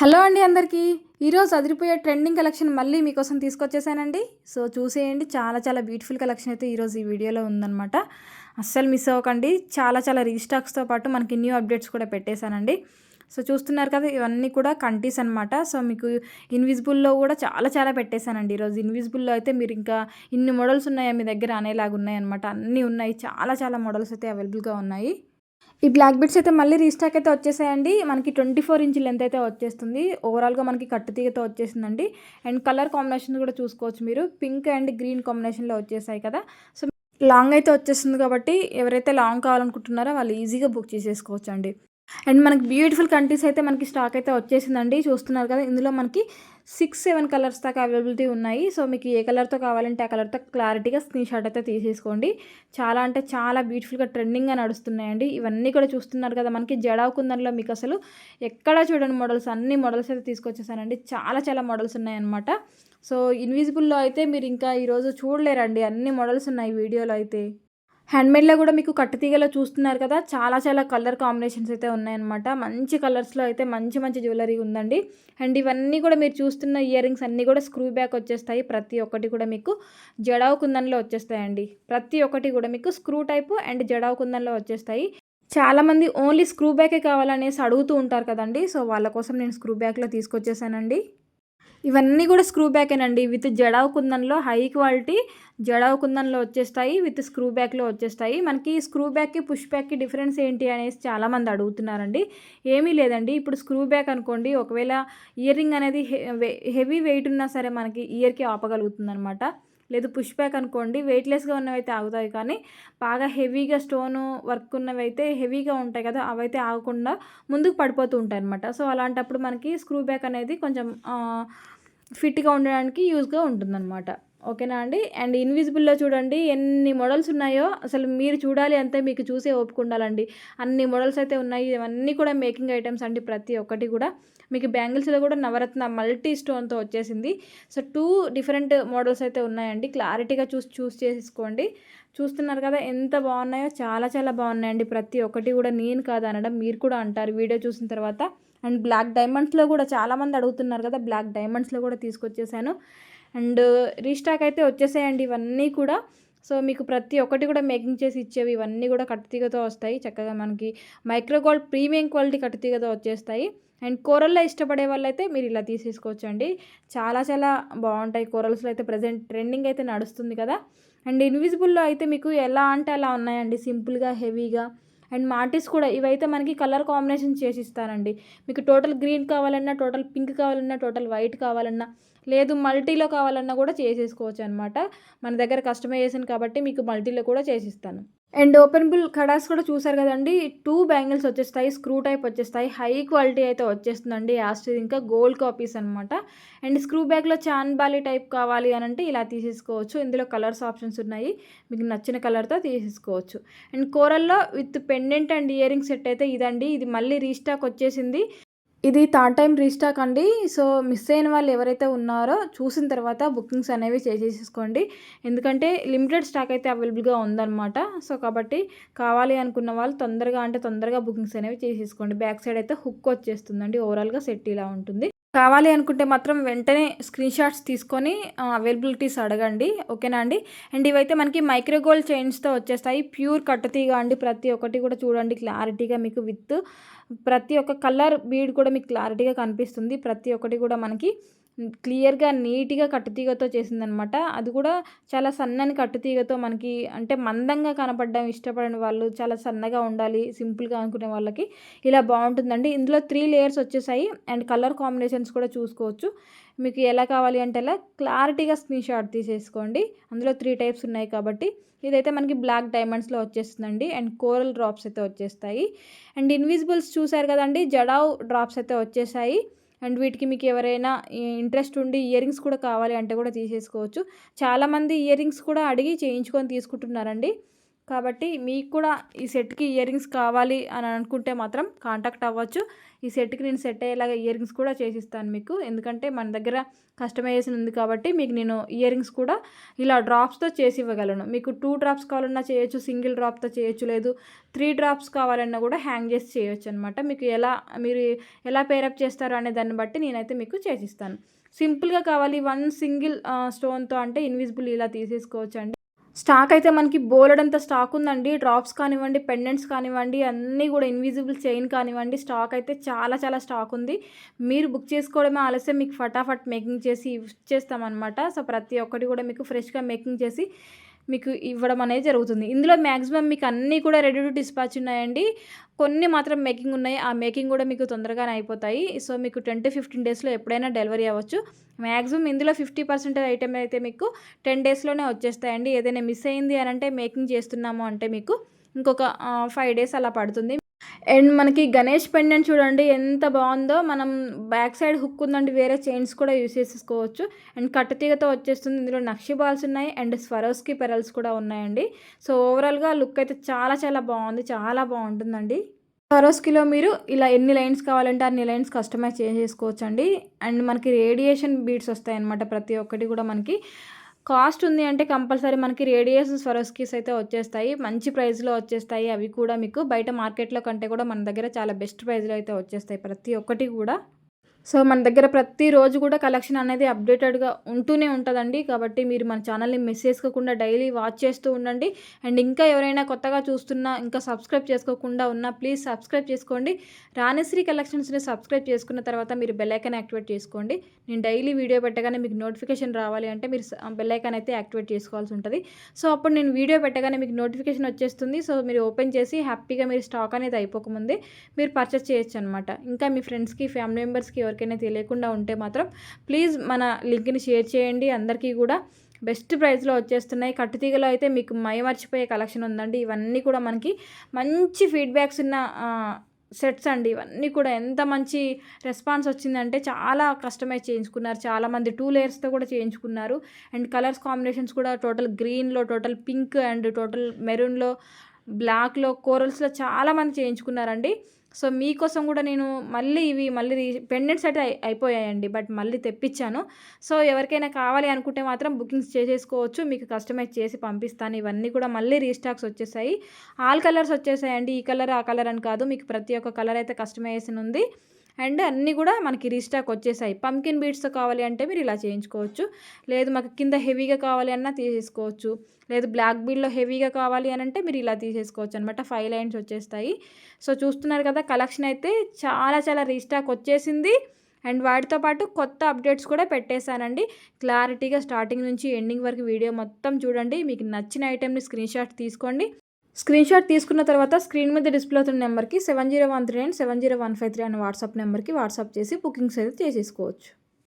Hello అండి అందరికీ. ఈరోజు అదిరిపోయే ట్రెండింగ్ కలెక్షన్ మళ్ళీ మీకోసం తీసుకొచ్చేసానండి. సో చూసేయండి, చాలా చాలా బ్యూటిఫుల్ కలెక్షన్ అయితే ఈరోజు ఈ వీడియోలో ఉందన్నమాట. అస్సలు మిస్ అవ్వకండి. చాలా చాలా రీస్టాక్స్తో పాటు మనకి న్యూ అప్డేట్స్ కూడా పెట్టేశానండి. సో చూస్తున్నారు కదా, ఇవన్నీ కూడా కంటీస్ అనమాట. సో మీకు ఇన్విజిబుల్లో కూడా చాలా చాలా పెట్టేశానండి ఈరోజు. ఇన్విజిబుల్లో అయితే మీరు ఇంకా ఇన్ని మోడల్స్ ఉన్నాయా మీ దగ్గర అనేలాగా ఉన్నాయన్నమాట. అన్నీ ఉన్నాయి, చాలా చాలా మోడల్స్ అయితే అవైలబుల్గా ఉన్నాయి. ఈ బ్లాక్ బిట్స్ అయితే మళ్ళీ రీస్టాక్ అయితే వచ్చేసాయండి. మనకి 24 ఇంచ్ లెంత్ అయితే వచ్చేస్తుంది. ఓవరాల్గా మనకి కట్టు తీగతో వచ్చేసిందండి. అండ్ కలర్ కాంబినేషన్ కూడా చూసుకోవచ్చు మీరు. పింక్ అండ్ గ్రీన్ కాంబినేషన్లో వచ్చేసాయి కదా. సో లాంగ్ అయితే వచ్చేస్తుంది కాబట్టి ఎవరైతే లాంగ్ కావాలనుకుంటున్నారో వాళ్ళు ఈజీగా బుక్ చేసేసుకోవచ్చు అండి. అండ్ మనకి బ్యూటిఫుల్ కంట్రీస్ అయితే మనకి స్టాక్ అయితే వచ్చేసిందండి. చూస్తున్నారు కదా, ఇందులో మనకి 6-7 కలర్స్ దాకా అవైలబిలిటీ ఉన్నాయి. సో మీకు ఏ కలర్తో కావాలంటే ఆ కలర్తో క్లారిటీగా స్క్రీన్ షాట్ అయితే తీసేసుకోండి. చాలా అంటే చాలా బ్యూటిఫుల్గా ట్రెండింగ్గా నడుస్తున్నాయండి. ఇవన్నీ కూడా చూస్తున్నారు కదా, మనకి జడావు కుందన్లో మీకు అసలు ఎక్కడా చూడని మోడల్స్, అన్ని మోడల్స్ అయితే తీసుకొచ్చేసానండి. చాలా చాలా మోడల్స్ ఉన్నాయన్నమాట. సో ఇన్విజిబుల్లో అయితే మీరు ఇంకా ఈరోజు చూడలేరండి, అన్ని మోడల్స్ ఉన్నాయి వీడియోలో అయితే. హ్యాండ్మేడ్లో కూడా మీకు కట్టుతీగలో చూస్తున్నారు కదా, చాలా చాలా కలర్ కాంబినేషన్స్ అయితే ఉన్నాయన్నమాట. మంచి కలర్స్లో అయితే మంచి మంచి జ్యువెలరీ ఉందండి. అండ్ ఇవన్నీ కూడా మీరు చూస్తున్న ఇయర్ రింగ్స్ అన్నీ కూడా స్క్రూ బ్యాక్ వచ్చేస్తాయి. ప్రతి ఒక్కటి కూడా మీకు జడావు కుందన్లో వచ్చేస్తాయండి. ప్రతి ఒక్కటి కూడా మీకు స్క్రూ టైపు అండ్ జడావు కుందన్లో వచ్చేస్తాయి. చాలామంది ఓన్లీ స్క్రూ బ్యాకే కావాలనేసి అడుగుతూ ఉంటారు కదండి. సో వాళ్ళ కోసం నేను స్క్రూ బ్యాక్లో తీసుకొచ్చేసానండి. ఇవన్నీ కూడా స్క్రూ బ్యాకేనండి. విత్ జడావు కుందన్లో హై క్వాలిటీ జడావు కుందన్లో వచ్చేస్తాయి. విత్ స్క్రూ బ్యాక్లో వచ్చేస్తాయి. మనకి స్క్రూ బ్యాక్కి పుష్ బ్యాక్కి డిఫరెన్స్ ఏంటి అనేసి చాలామంది అడుగుతున్నారండి. ఏమీ లేదండి. ఇప్పుడు స్క్రూ బ్యాక్ అనుకోండి, ఒకవేళ ఇయర్ రింగ్ అనేది హెవీ వెయిట్ ఉన్నా సరే మనకి ఇయర్కి ఆపగలుగుతుంది అనమాట. లేదు పుష్ బ్యాక్ అనుకోండి, వెయిట్లెస్గా ఉన్నవైతే ఆగుతాయి, కానీ బాగా హెవీగా స్టోను వర్క్ ఉన్నవి అయితే హెవీగా ఉంటాయి కదా, అవైతే ఆగకుండా ముందుకు పడిపోతూ ఉంటాయి అనమాట. సో అలాంటప్పుడు మనకి స్క్రూ బ్యాక్ అనేది కొంచెం ఫిట్గా ఉండడానికి యూజ్గా ఉంటుందన్నమాట. ఓకేనా అండి. అండ్ ఇన్విజిబుల్లో చూడండి ఎన్ని మోడల్స్ ఉన్నాయో, అసలు మీరు చూడాలి అంతే, మీకు చూసే ఓపిక ఉండాలండి. అన్ని మోడల్స్ అయితే ఉన్నాయి. ఇవన్నీ కూడా మేకింగ్ ఐటమ్స్ అండి. ప్రతి ఒక్కటి కూడా మీకు బ్యాంగిల్స్లో కూడా నవరత్న మల్టీ స్టోన్తో వచ్చేసింది. సో 2 డిఫరెంట్ మోడల్స్ అయితే ఉన్నాయండి. క్లారిటీగా చూస్ చేసుకోండి. చూస్తున్నారు కదా ఎంత బాగున్నాయో, చాలా చాలా బాగున్నాయండి. ప్రతి ఒక్కటి కూడా నేను కాదు అనడం, మీరు కూడా అంటారు వీడియో చూసిన తర్వాత. అండ్ బ్లాక్ డైమండ్స్లో కూడా చాలామంది అడుగుతున్నారు కదా, బ్లాక్ డైమండ్స్లో కూడా తీసుకొచ్చేసాను. అండ్ రీస్టాక్ అయితే వచ్చేసాయండి ఇవన్నీ కూడా. సో మీకు ప్రతి ఒక్కటి కూడా మేకింగ్ చేసి ఇచ్చేవి ఇవన్నీ కూడా కట్టుతీగతో వస్తాయి. చక్కగా మనకి మైక్రోగోల్డ్ ప్రీమియం క్వాలిటీ కట్టుతీగతో వచ్చేస్తాయి. అండ్ కోరల్లో ఇష్టపడే వాళ్ళైతే మీరు ఇలా తీసేసుకోవచ్చు అండి. చాలా చాలా బాగుంటాయి. కోరల్స్లో అయితే ప్రజెంట్ ట్రెండింగ్ అయితే నడుస్తుంది కదా. అండ్ ఇన్విజిబుల్లో అయితే మీకు ఎలా అంటే అలా ఉన్నాయండి, సింపుల్గా హెవీగా. అండ్ మార్టిస్ కూడా ఇవైతే మనకి కలర్ కాంబినేషన్ చేసి ఇస్తారండి. మీకు టోటల్ గ్రీన్ కావాలన్నా, టోటల్ పింక్ కావాలన్నా, టోటల్ వైట్ కావాలన్నా, లేదు మల్టీలో కావాలన్నా కూడా చేసేసుకోవచ్చు అనమాట. మన దగ్గర కస్టమైజేషన్ కాబట్టి మీకు మల్టీలో కూడా చేసిస్తాను. అండ్ ఓపెనబుల్ కడాస్ కూడా చూసారు కదండి. 2 బ్యాంగిల్స్ వచ్చేస్తాయి, స్క్రూ టైప్ వచ్చేస్తాయి. హై క్వాలిటీ అయితే వచ్చేస్తుందండి. యాస్టర్ ఇంకా గోల్డ్ కాపీస్ అనమాట. అండ్ స్క్రూ బ్యాగ్లో చాన్బాలి టైప్ కావాలి అని అంటే ఇలా తీసేసుకోవచ్చు. ఇందులో కలర్స్ ఆప్షన్స్ ఉన్నాయి, మీకు నచ్చిన కలర్తో తీసేసుకోవచ్చు. అండ్ కోరల్లో with pendant and earring set అయితే ఇదండి. ఇది మళ్ళీ రీస్టాక్ వచ్చేసింది. ఇది థర్డ్ టైం రీస్టాక్ అండి. సో మిస్ అయిన వాళ్ళు ఎవరైతే ఉన్నారో చూసిన తర్వాత బుకింగ్స్ అనేవి చేసేసుకోండి. ఎందుకంటే లిమిటెడ్ స్టాక్ అయితే అవైలబుల్గా ఉందన్నమాట. సో కాబట్టి కావాలి అనుకున్న వాళ్ళు తొందరగా అంటే తొందరగా బుకింగ్స్ అనేవి చేసేసుకోండి. బ్యాక్ సైడ్ అయితే హుక్ వచ్చేస్తుందండి. ఓవరాల్గా సెట్ ఇలా ఉంటుంది. కావాలి అనుకుంటే మాత్రం వెంటనే స్క్రీన్ షాట్స్ తీసుకొని అవైలబిలిటీస్ అడగండి. ఓకేనా అండి. అండ్ ఇవైతే మనకి మైక్రోగోల్డ్ చైన్స్తో వచ్చేస్తాయి. ప్యూర్ కట్టుతీగ అండి. ప్రతి ఒక్కటి కూడా చూడండి క్లారిటీగా మీకు విత్ ప్రతి ఒక్క కలర్ బీడ్ కూడా మీకు క్లారిటీగా కనిపిస్తుంది. ప్రతి ఒక్కటి కూడా మనకి క్లియర్గా నీట్గా కట్టుతీగతో చేసిందనమాట. అది కూడా చాలా సన్నని కట్టుతీగతో మనకి అంటే మందంగా కనపడడం ఇష్టపడని వాళ్ళు, చాలా సన్నగా ఉండాలి సింపుల్గా అనుకునే వాళ్ళకి ఇలా బాగుంటుందండి. ఇందులో 3 లేయర్స్ వచ్చేసాయి. అండ్ కలర్ కాంబినేషన్స్ కూడా చూసుకోవచ్చు. మీకు ఎలా కావాలి అంటే అలా క్లారిటీగా స్క్రీన్ షాట్ తీసేసుకోండి. అందులో 3 టైప్స్ ఉన్నాయి కాబట్టి. ఇదైతే మనకి బ్లాక్ డైమండ్స్లో వచ్చేస్తుందండి. అండ్ కోరల్ డ్రాప్స్ అయితే వచ్చేస్తాయి. అండ్ ఇన్విజిబుల్స్ చూసారు కదండి, జడావ్ డ్రాప్స్ అయితే వచ్చేసాయి. అండ్ వీటికి మీకు ఎవరైనా ఇంట్రెస్ట్ ఉండి ఇయర్ రింగ్స్ కూడా కావాలి అంటే కూడా తీసేసుకోవచ్చు. చాలామంది ఇయర్ రింగ్స్ కూడా అడిగి చేయించుకొని తీసుకుంటున్నారండి. కాబట్టి మీకు కూడా ఈ సెట్కి ఇయర్ రింగ్స్ కావాలి అని అనుకుంటే మాత్రం కాంటాక్ట్ అవ్వచ్చు. ఈ సెట్కి నేను సెట్ అయ్యేలాగా ఇయర్ రింగ్స్ కూడా చేసిస్తాను మీకు. ఎందుకంటే మన దగ్గర కస్టమైజేషన్ ఉంది కాబట్టి మీకు నేను ఇయర్ రింగ్స్ కూడా ఇలా డ్రాప్స్తో చేసి ఇవ్వగలను. మీకు 2 డ్రాప్స్ కావాలన్నా చేయొచ్చు, సింగిల్ డ్రాప్తో చేయొచ్చు, లేదు 3 డ్రాప్స్ కావాలన్నా కూడా హ్యాంగ్ చేసి చేయొచ్చు అనమాట. మీకు మీరు ఎలా పేరప్ చేస్తారు అనే దాన్ని బట్టి నేనైతే మీకు చేసిస్తాను. సింపుల్గా కావాలి 1 సింగిల్ స్టోన్తో అంటే ఇన్విజిబుల్ ఇలా తీసేసుకోవచ్చు అండి. స్టాక్ అయితే మనకి బోలెడంత స్టాక్ ఉందండి. డ్రాప్స్ కానివ్వండి, పెండెంట్స్ కానివ్వండి, అన్నీ కూడా ఇన్విజిబుల్ చైన్ కానివ్వండి, స్టాక్ అయితే చాలా చాలా స్టాక్ ఉంది. మీరు బుక్ చేసుకోవడమే ఆలస్యం, మీకు ఫటాఫట్ మేకింగ్ చేసి ఇచ్చేస్తామన్నమాట. సో ప్రతి ఒక్కటి కూడా మీకు ఫ్రెష్గా మేకింగ్ చేసి మీకు ఇవ్వడం అనేది జరుగుతుంది. ఇందులో మ్యాక్సిమం మీకు అన్నీ కూడా రెడీ టు డిస్పాచ్ ఉన్నాయండి. కొన్ని మాత్రం మేకింగ్ ఉన్నాయి. ఆ మేకింగ్ కూడా మీకు తొందరగానే అయిపోతాయి. సో మీకు 10-15 డేస్లో ఎప్పుడైనా డెలివరీ అవ్వచ్చు. మ్యాక్సిమం ఇందులో 50% ఐటెం అయితే మీకు 10 డేస్లోనే వచ్చేస్తాయండి. ఏదైనా మిస్ అయింది అని అంటే మేకింగ్ చేస్తున్నాము అంటే మీకు ఇంకొక 5 డేస్ అలా పడుతుంది. అండ్ మనకి గణేష్ పెండెంట్ చూడండి ఎంత బాగుందో. మనం బ్యాక్ సైడ్ హుక్ ఉందండి, వేరే చైన్స్ కూడా యూస్ చేసేసుకోవచ్చు. అండ్ కట్టుతీగతో వచ్చేస్తుంది. ఇందులో నక్షి బాల్స్ ఉన్నాయి అండ్ స్వరోస్కి పెరల్స్ కూడా ఉన్నాయండి. సో ఓవరాల్గా లుక్ అయితే చాలా చాలా బాగుంది, చాలా బాగుంటుందండి. స్వరోస్కిలో మీరు ఇలా ఎన్ని లైన్స్ కావాలంటే అన్ని లైన్స్ కస్టమైజ్ చేసేసుకోవచ్చు అండి. అండ్ మనకి రేడియేషన్ బీడ్స్ వస్తాయన్నమాట. ప్రతి ఒక్కటి కూడా మనకి కాస్ట్ ఉంది అంటే కంపల్సరీ మనకి రేడియేషన్ స్వరోస్కీస్ అయితే వచ్చేస్తాయి. మంచి ప్రైస్లో వచ్చేస్తాయి. అవి కూడా మీకు బయట మార్కెట్లో కంటే కూడా మన దగ్గర చాలా బెస్ట్ ప్రైస్లో అయితే వచ్చేస్తాయి ప్రతి ఒక్కటి కూడా. సో మన దగ్గర ప్రతిరోజు కూడా కలెక్షన్ అనేది అప్డేటెడ్గా ఉంటూనే ఉంటుందండి. కాబట్టి మీరు మన ఛానల్ని మిస్ చేసుకోకుండా డైలీ వాచ్ చేస్తూ ఉండండి. అండ్ ఇంకా ఎవరైనా కొత్తగా చూస్తున్నా, ఇంకా సబ్స్క్రైబ్ చేసుకోకుండా ఉన్నా ప్లీజ్ సబ్స్క్రైబ్ చేసుకోండి. రాణిశ్రీ కలెక్షన్స్ని సబ్స్క్రైబ్ చేసుకున్న తర్వాత మీరు బెల్ ఐకాన్ యాక్టివేట్ చేసుకోండి. నేను డైలీ వీడియో పెట్టగానే మీకు నోటిఫికేషన్ రావాలి అంటే మీరు బెల్ ఐకాన్ అయితే యాక్టివేట్ చేసుకోవాల్సి ఉంటుంది. సో అప్పుడు నేను వీడియో పెట్టగానే మీకు నోటిఫికేషన్ వచ్చేస్తుంది. సో మీరు ఓపెన్ చేసి హ్యాపీగా మీరు స్టాక్ అనేది అయిపోకముందే మీరు పర్చేస్ చేయొచ్చు అనమాట. ఇంకా మీ ఫ్రెండ్స్కి, ఫ్యామిలీ మెంబర్స్కి ఎవరికైనా తెలియకుండా ఉంటే మాత్రం ప్లీజ్ మన లింక్ని షేర్ చేయండి. అందరికీ కూడా బెస్ట్ ప్రైస్లో వచ్చేస్తున్నాయి. కట్టుతీగలో అయితే మీకు మర్చిపోయే కలెక్షన్ ఉందండి. ఇవన్నీ కూడా మనకి మంచి ఫీడ్బ్యాక్స్ ఉన్న సెట్స్ అండి. ఇవన్నీ కూడా ఎంత మంచి రెస్పాన్స్ వచ్చిందంటే చాలా కస్టమైజ్ చేయించుకున్నారు. చాలామంది 2 లేయర్స్తో కూడా చేయించుకున్నారు. అండ్ కలర్స్ కాంబినేషన్స్ కూడా టోటల్ గ్రీన్లో, టోటల్ పింక్ అండ్ టోటల్ మెరూన్లో, బ్లాక్లో, కోరల్స్లో చాలామంది చేయించుకున్నారండి. సో మీకోసం కూడా నేను మళ్ళీ పెండెంట్స్ అయితే అయిపోయాయండి, బట్ మళ్ళీ తెప్పించాను. సో ఎవరికైనా కావాలి అనుకుంటే మాత్రం బుకింగ్స్ చేసేసుకోవచ్చు. మీకు కస్టమైజ్ చేసి పంపిస్తాను. ఇవన్నీ కూడా మళ్ళీ రీస్టాక్స్ వచ్చేసాయి. ఆల్ కలర్స్ వచ్చేసాయండి. ఈ కలర్ ఆ కలర్ అని కాదు, మీకు ప్రతి ఒక్క కలర్ అయితే కస్టమైజేషన్ ఉంది. అండ్ అన్నీ కూడా మనకి రీస్టాక్ వచ్చేసాయి. పంకిన్ బీడ్స్తో కావాలి అంటే మీరు ఇలా చేయించుకోవచ్చు. లేదు మాకు కింద హెవీగా కావాలి అన్నా తీసేసుకోవచ్చు. లేదు బ్లాక్ బీడ్లో హెవీగా కావాలి అని అంటే మీరు ఇలా తీసేసుకోవచ్చు అనమాట. 5 లైన్స్ వచ్చేస్తాయి. సో చూస్తున్నారు కదా, కలెక్షన్ అయితే చాలా చాలా రీస్టాక్ వచ్చేసింది. అండ్ వాటితో పాటు కొత్త అప్డేట్స్ కూడా పెట్టేశానండి. క్లారిటీగా స్టార్టింగ్ నుంచి ఎండింగ్ వరకు వీడియో మొత్తం చూడండి. మీకు నచ్చిన ఐటెంని స్క్రీన్షాట్ తీసుకోండి. స్క్రీన్షాట్ తీసుకున్న తర్వాత స్క్రీన్ మీద డిస్ప్లే అవుతున్న నెంబర్కి 7013 70153 అనే వాట్సాప్ నెంబర్కి వాట్సాప్ చేసి బుకింగ్స్ అయితే చేసేసుకోవచ్చు.